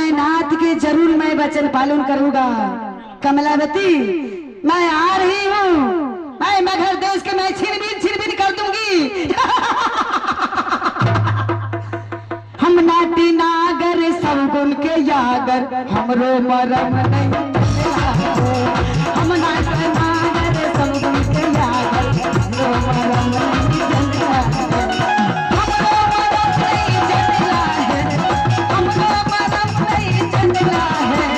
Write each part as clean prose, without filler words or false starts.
मैं नाथ के जरूर मैं वचन पालन करूंगा। कमलावती मैं आ रही हूँ, मैं मगध देश के मैं छिन-भिन कर दूंगी। हम नाटी नागर सब गुण के यागर, हमरो मरम नहीं। हम नाटी नागर सब गुण के यागर, हमरो मरम नहीं जनला है। हमरो मरम नहीं जनला है, हमरो मरम नहीं जनला है।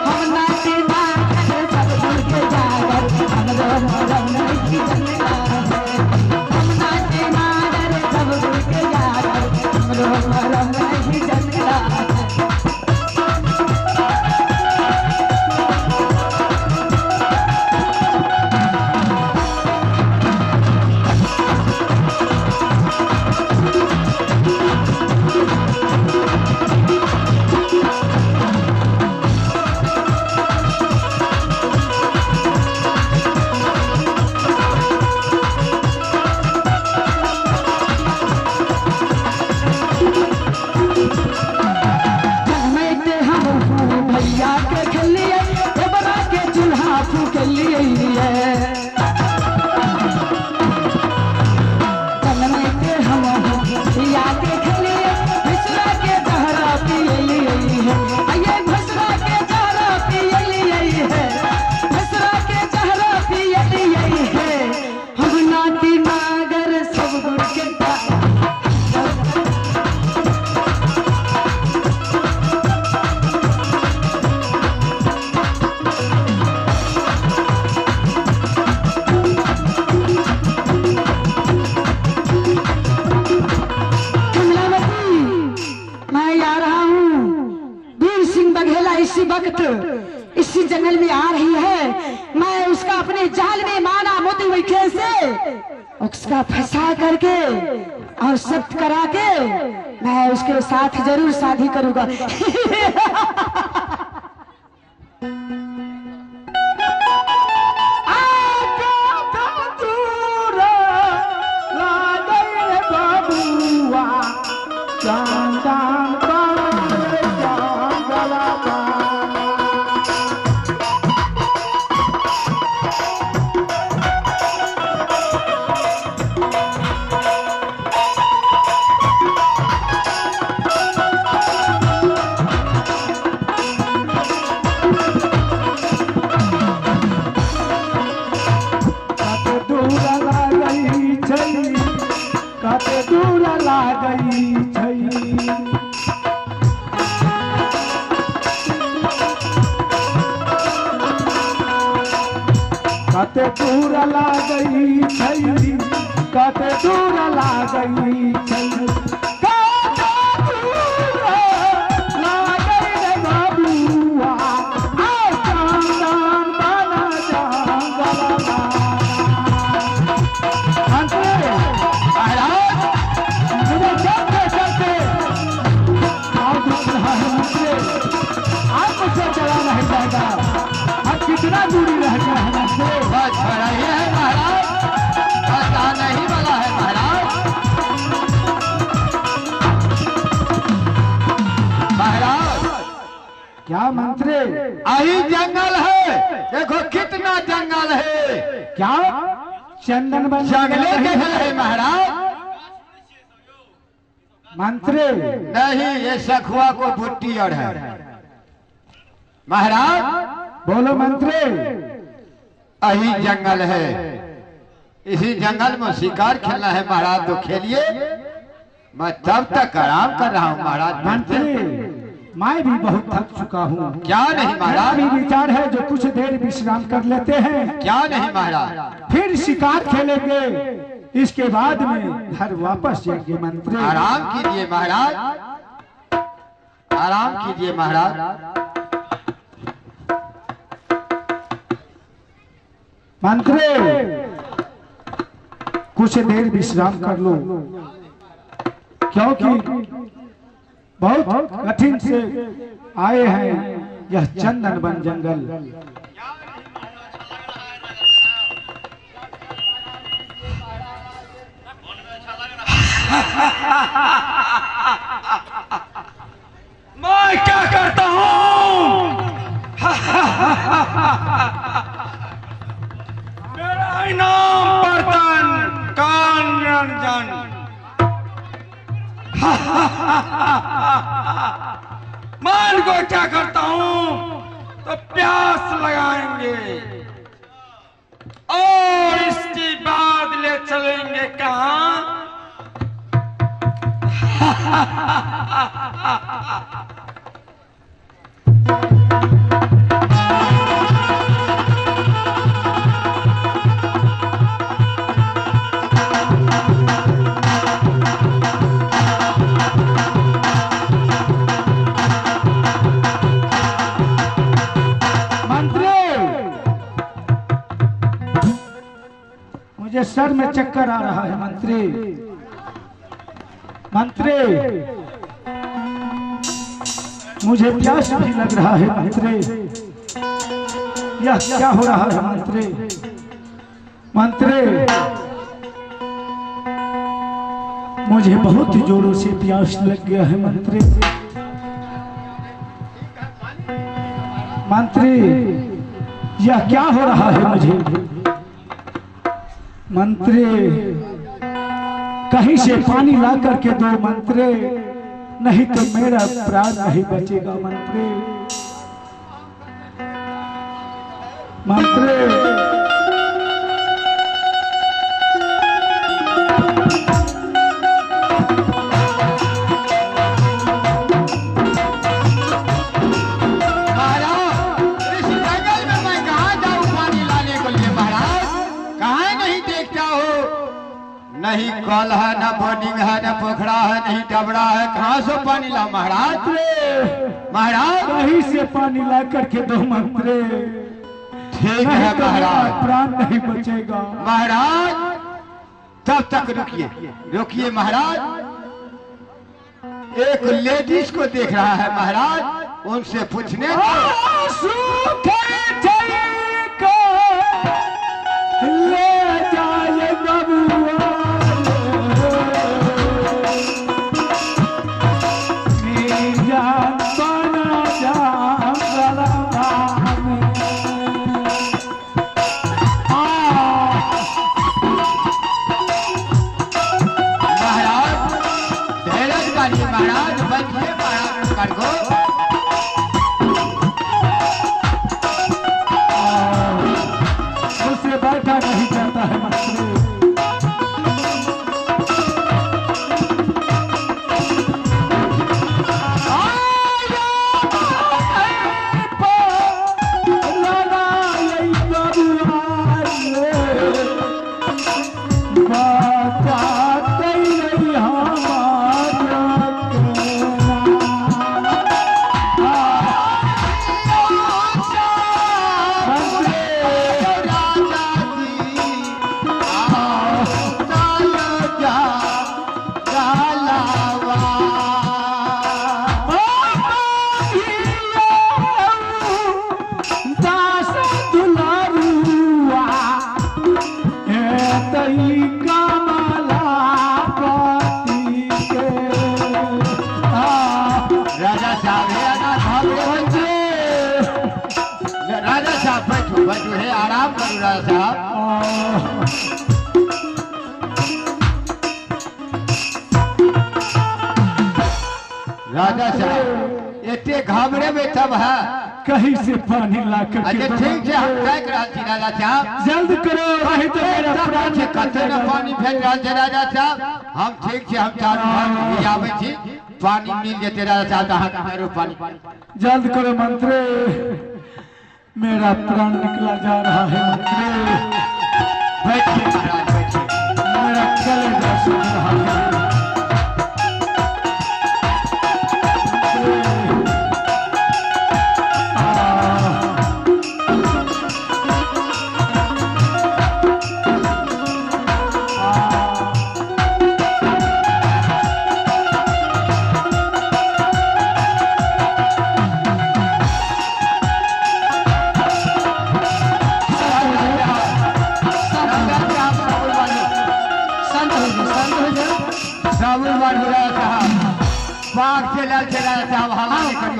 हम नाटी नागर सब गुण के यागर, हमरो मरम नहीं जनला है। हम नाटी नागर सब गुण के यागर, हमरो मरम नहीं जनला है। इसी जंगल में आ रही है, मैं उसका अपने जाल में माना मोती विखे से उसका फंसा करके और शब्द करा के मैं उसके साथ जरूर शादी करूंगा। काते दूर ला गई छई, काते दूर ला गई छई, काते दूर ला गई रे बाबुआ, आ चांदन बना जंगलवा। अंतरे महाराज मुझे चलते चलते और दिख रहा है मुझे, आप मुझसे चला नहीं जाएगा। अब कितना दूरी रह गया है मुझसे? बस खड़ा ही है महाराज, बस आना ही वाला है महाराज। महाराज क्या मंत्री? यही जंगल है, देखो कितना जंगल है। क्या चंदन बन जंगले जंगल है महाराज। मंत्री नहीं, ये सखुआ को बुट्टी और है महाराज। बोलो मंत्री। यही जंगल है, इसी जंगल में शिकार खेलना है महाराज, तो खेलिए, मैं तब तक आराम कर रहा हूँ महाराज। मंत्री मैं भी बहुत थक चुका हूँ। क्या नहीं महाराज? मेरा भी विचार है जो कुछ देर विश्राम कर लेते हैं। क्या नहीं महाराज? फिर शिकार खेलेंगे, इसके बाद में घर वापस जाएंगे। मंत्री आराम कीजिए महाराज, आराम कीजिए महाराज। मंत्री कुछ देर विश्राम कर लो, क्योंकि बहुत कठिन से आए हैं यह चंदन वन जंगल। मैं क्या करता मान को क्या करता हूं तो प्यास लगाएंगे और इसके बाद ले चलेंगे कहां? मुझे सर में चक्कर आ रहा है मंत्री। मंत्री, मुझे प्यास भी लग रहा है मंत्री। यह क्या हो रहा है मंत्री? मंत्री, मुझे बहुत जोरों से प्यास लग गया है मंत्री। मंत्री, यह क्या हो रहा है मुझे? मंत्री, कहीं से पानी ला करके दो मंत्री, नहीं तो मेरा प्राण नहीं बचेगा मंत्री। मंत्री, नहीं कल है, न बोर्डिंग है, न पोखरा है, नहीं डबरा है, कहाँ से पानी ला महाराज? महाराज कहीं से पानी ला करके दो मंत्री। ठीक है महाराज, प्राण नहीं बचेगा महाराज। तब तक रुकिए, रुकिए महाराज। एक लेडीज को देख रहा है महाराज, उनसे पूछने ले जाए बबुआ बैठो है, आराम करो राजा साहब। राजा साहब इतने घामरे में तब है, कहीं से पानी ला कर। अच्छा ठीक है, हम क्या करा थी राजा साहब? जल्द करो, नहीं तो मेरा प्राण से कते न पानी फेंक रहा थे राजा साहब। हम ठीक से, हम चारों भाई आवे थी, पानी मिल जेते राजा साहब। कहाँ कहाँ पानी? जल्द करो मंत्री, मेरा प्राण निकला जा रहा है मंत्री। बैठिए महाराज, बैठिए। मेरा कलेजा सूख रहा है।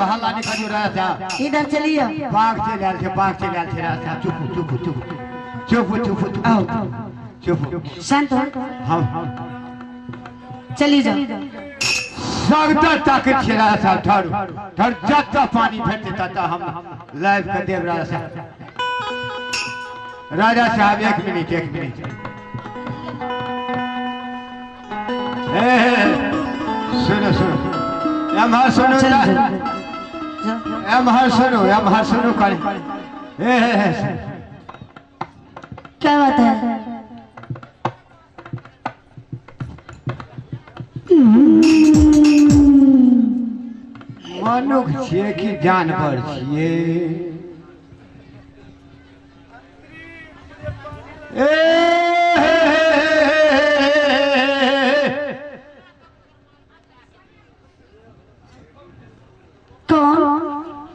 हल्ला नहीं करियो राजा साहब। इधर चलिए। पाक से लाल थे, पाक से लाल थे राजा साहब। चुप चुप चुप चुप चुप चुप आओ चुप। शांत हो। हम चली जाओ। सगदा ताकि छिरा साहब ठाड़ू ठाड़ जत्ता पानी भेट देता हम लाइव कर देव राजा साहब 1 मिनट सुनो सुनो एमहर सुनो एमहर सुनो करे क्या बात है? मनुख छिए कि जानवर छिए कौन?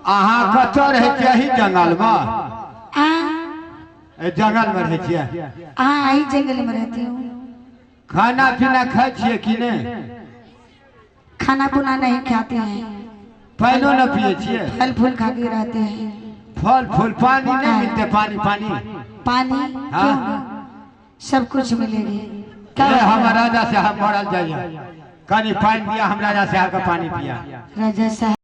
अहाँ कतऽ रहै छियै? एही जंगल में जंगल में रहै छियै? यही जंगल में रहती हूँ। खाना पीना खाए छिए कि नहीं? खाना पुना नहीं खाते हैं, पानो न पिए छिए? फल फूल खा के रहते हैं। फल फूल पानी नहीं मिलते? पानी पानी पानी हाँ। सब कुछ मिलेगी। हम राजा साहब मरल जाइए कनी पानी दिया, हम राजा साहब का पानी पिया। राजा साहब